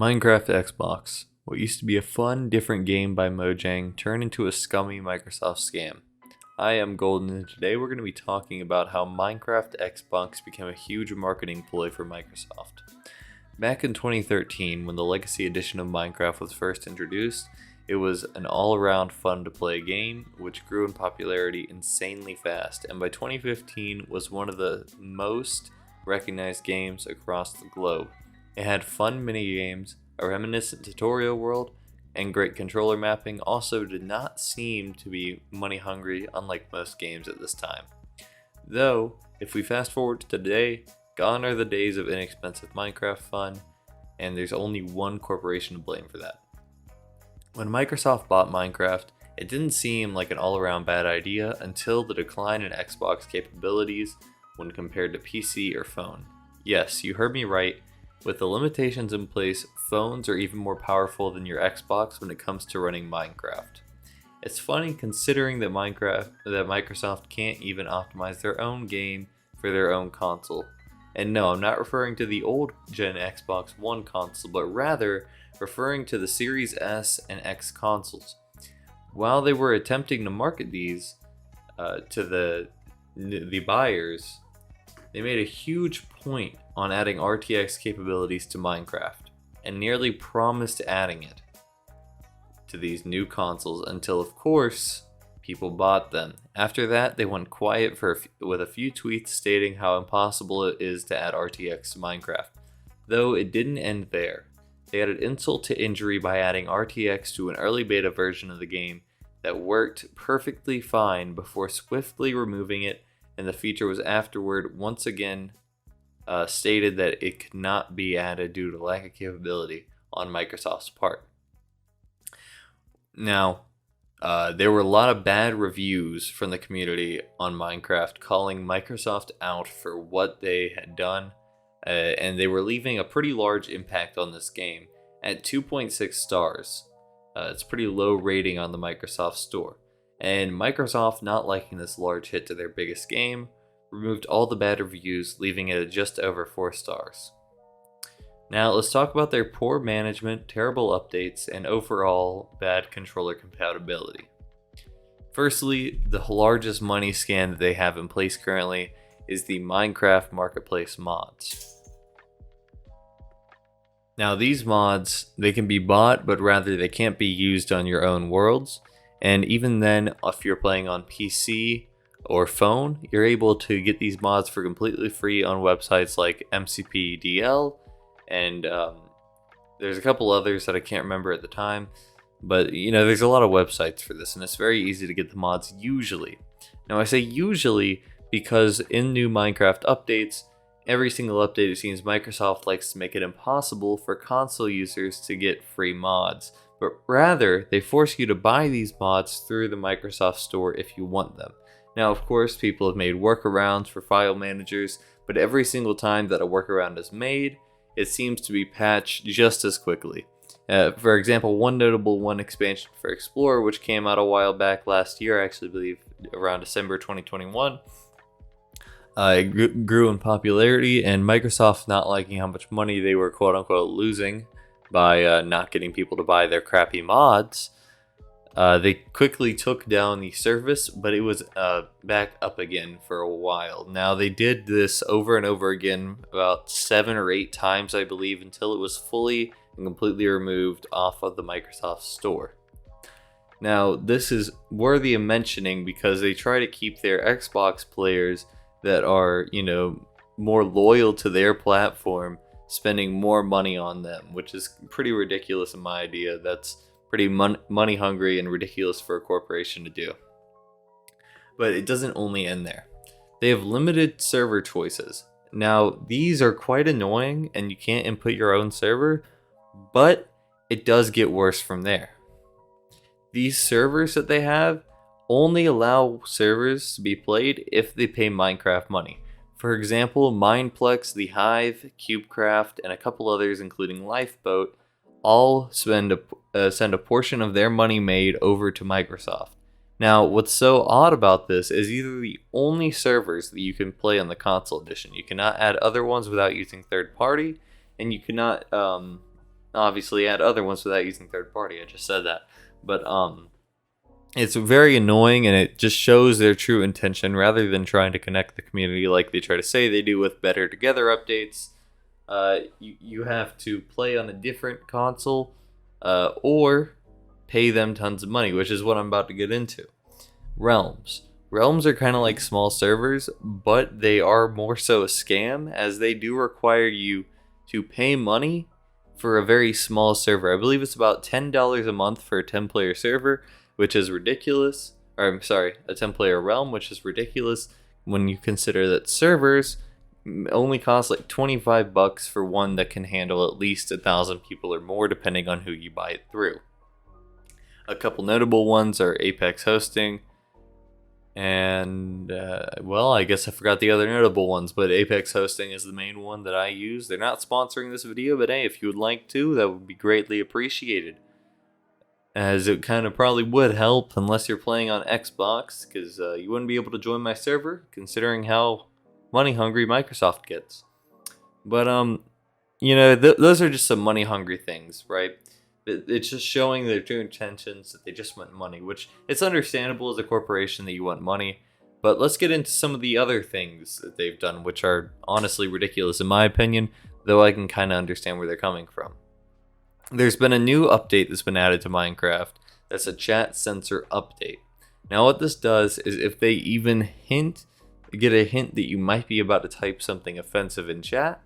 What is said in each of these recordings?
Minecraft Xbox. What used to be a fun, different game by Mojang turned into a scummy Microsoft scam. I am Golden, and today we're going to be talking about how Minecraft Xbox became a huge marketing ploy for Microsoft. Back in 2013, when the Legacy Edition of Minecraft was first introduced, it was an all-around fun to play game, which grew in popularity insanely fast, and by 2015 was one of the most recognized games across the globe. It had fun minigames, a reminiscent tutorial world, and great controller mapping. Also did not seem to be money hungry, unlike most games at this time. Though, if we fast forward to today, gone are the days of inexpensive Minecraft fun, and there's only one corporation to blame for that. When Microsoft bought Minecraft, it didn't seem like an all-around bad idea until the decline in Xbox capabilities when compared to PC or phone. Yes, you heard me right. With the limitations in place, phones are even more powerful than your Xbox when it comes to running Minecraft. It's funny considering that Microsoft can't even optimize their own game for their own console. And no, I'm not referring to the old gen Xbox One console, but rather referring to the Series S and X consoles. While they were attempting to market these to the buyers, they made a huge point on adding RTX capabilities to Minecraft, and nearly promised adding it to these new consoles until, of course, people bought them. After that, they went quiet with a few tweets stating how impossible it is to add RTX to Minecraft. Though it didn't end there. They added insult to injury by adding RTX to an early beta version of the game that worked perfectly fine before swiftly removing it, and the feature was afterward once again stated that it could not be added due to lack of capability on Microsoft's part. Now, there were a lot of bad reviews from the community on Minecraft calling Microsoft out for what they had done, and they were leaving a pretty large impact on this game at 2.6 stars. It's a pretty low rating on the Microsoft Store. And Microsoft, not liking this large hit to their biggest game, removed all the bad reviews, leaving it at just over 4 stars. Now let's talk about their poor management, terrible updates, and overall bad controller compatibility. Firstly, the largest money scam that they have in place currently is the Minecraft Marketplace mods. Now these mods, they can be bought, but rather they can't be used on your own worlds. And even then, if you're playing on PC or phone, you're able to get these mods for completely free on websites like MCPDL, and there's a couple others that I can't remember at the time. But there's a lot of websites for this, and it's very easy to get the mods usually. Now I say usually because in new Minecraft updates, every single update it seems Microsoft likes to make it impossible for console users to get free mods. But rather, they force you to buy these mods through the Microsoft Store if you want them. Now, of course, people have made workarounds for file managers, but every single time that a workaround is made, it seems to be patched just as quickly. For example, one notable expansion for Explorer, which came out a while back last year, I actually believe around December 2021, it grew in popularity, and Microsoft, not liking how much money they were quote-unquote losing by not getting people to buy their crappy mods, they quickly took down the service, but it was back up again for a while. Now they did this over and over again about 7 or 8 times, I believe, until it was fully and completely removed off of the Microsoft Store. Now this is worthy of mentioning because they try to keep their Xbox players that are, more loyal to their platform spending more money on them, which is pretty ridiculous in my idea. That's pretty money hungry and ridiculous for a corporation to do. But it doesn't only end there. They have limited server choices. Now these are quite annoying and you can't input your own server, but it does get worse from there. These servers that they have only allow servers to be played if they pay Minecraft money. For example, Mineplex, The Hive, CubeCraft, and a couple others including Lifeboat all send a portion of their money made over to Microsoft. Now, what's so odd about this is these are the only servers that you can play on the console edition. You cannot add other ones without using third party, and you cannot Obviously, add other ones without using third party. I just said that, but it's very annoying, and it just shows their true intention rather than trying to connect the community like they try to say they do with Better Together updates. You have to play on a different console, or pay them tons of money, which is what I'm about to get into. Realms. Realms are kind of like small servers, but they are more so a scam, as they do require you to pay money for a very small server. I believe it's about $10 a month for a 10-player server, which is ridiculous. Or I'm sorry, a 10-player realm, which is ridiculous when you consider that servers only cost like $25 for one that can handle at least 1,000 people or more, depending on who you buy it through. A couple notable ones are Apex Hosting, and well, I guess I forgot the other notable ones, but Apex Hosting is the main one that I use. They're not sponsoring this video, but hey, if you would like to, that would be greatly appreciated, as it kind of probably would help unless you're playing on Xbox, because you wouldn't be able to join my server considering how money hungry Microsoft gets. But you know, those are just some money hungry things, right? It's just showing their true intentions, that they just want money, which it's understandable as a corporation that you want money. But let's get into some of the other things that they've done, which are honestly ridiculous in my opinion, though I can kind of understand where they're coming from. There's been a new update that's been added to Minecraft. That's a chat censor update. Now what this does is, if they even get a hint that you might be about to type something offensive in chat,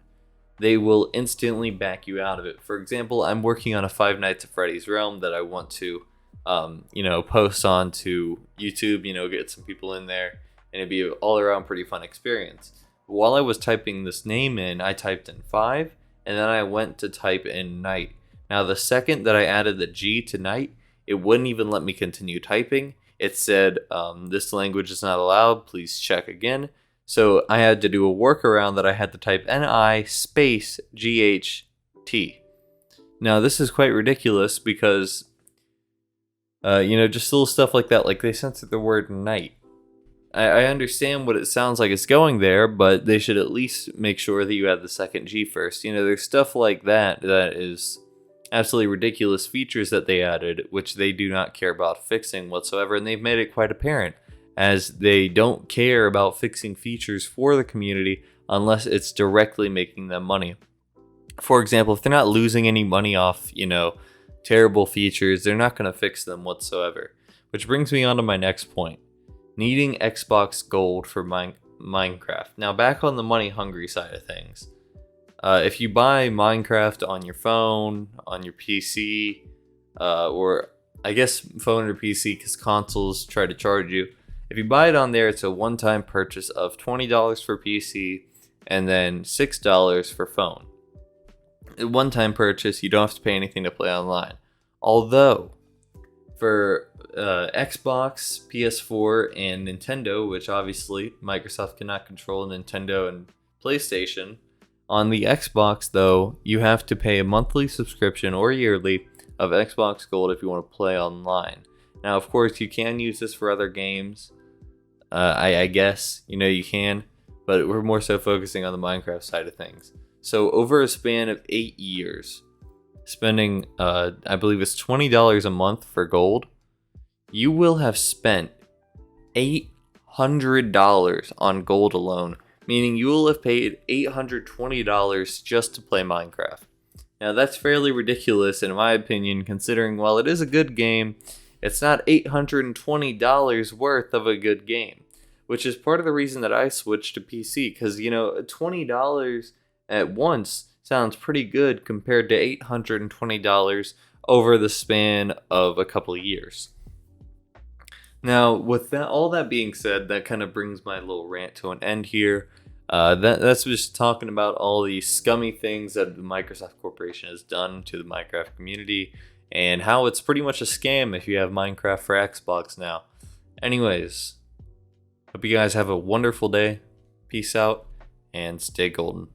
they will instantly back you out of it. For example, I'm working on a Five Nights at Freddy's realm that I want to, post on to YouTube, get some people in there, and it'd be an all-around pretty fun experience. While I was typing this name in, I typed in 5, and then I went to type in night. Now, the second that I added the G to night, it wouldn't even let me continue typing. It said, this language is not allowed, please check again. So I had to do a workaround that I had to type NI space GHT. Now this is quite ridiculous because, just little stuff like that, like they censored the word night. I understand what it sounds like it's going there, but they should at least make sure that you add the second G first. There's stuff like that is absolutely ridiculous features that they added, which they do not care about fixing whatsoever, and they've made it quite apparent, as they don't care about fixing features for the community unless it's directly making them money. For example, if they're not losing any money off, terrible features, they're not going to fix them whatsoever. Which brings me on to my next point. Needing Xbox Gold for Minecraft. Now, back on the money hungry side of things. If you buy Minecraft on your phone, on your PC, or I guess phone or PC, because consoles try to charge you. If you buy it on there, it's a one-time purchase of $20 for PC and then $6 for phone. A one-time purchase, you don't have to pay anything to play online. Although, for Xbox, PS4, and Nintendo, which obviously Microsoft cannot control Nintendo and PlayStation, on the Xbox, though, you have to pay a monthly subscription or yearly of Xbox Gold if you want to play online. Now, of course, you can use this for other games. I guess, you can, but we're more so focusing on the Minecraft side of things. So over a span of 8 years, spending, I believe it's $20 a month for gold, you will have spent $800 on gold alone, meaning you will have paid $820 just to play Minecraft. Now that's fairly ridiculous in my opinion, considering while it is a good game, it's not $820 worth of a good game, which is part of the reason that I switched to PC, because, $20 at once sounds pretty good compared to $820 over the span of a couple of years. Now, with that, all that being said, that kind of brings my little rant to an end here. That's just talking about all the scummy things that the Microsoft Corporation has done to the Minecraft community, and how it's pretty much a scam if you have Minecraft for Xbox now. Anyways, hope you guys have a wonderful day. Peace out, and stay golden.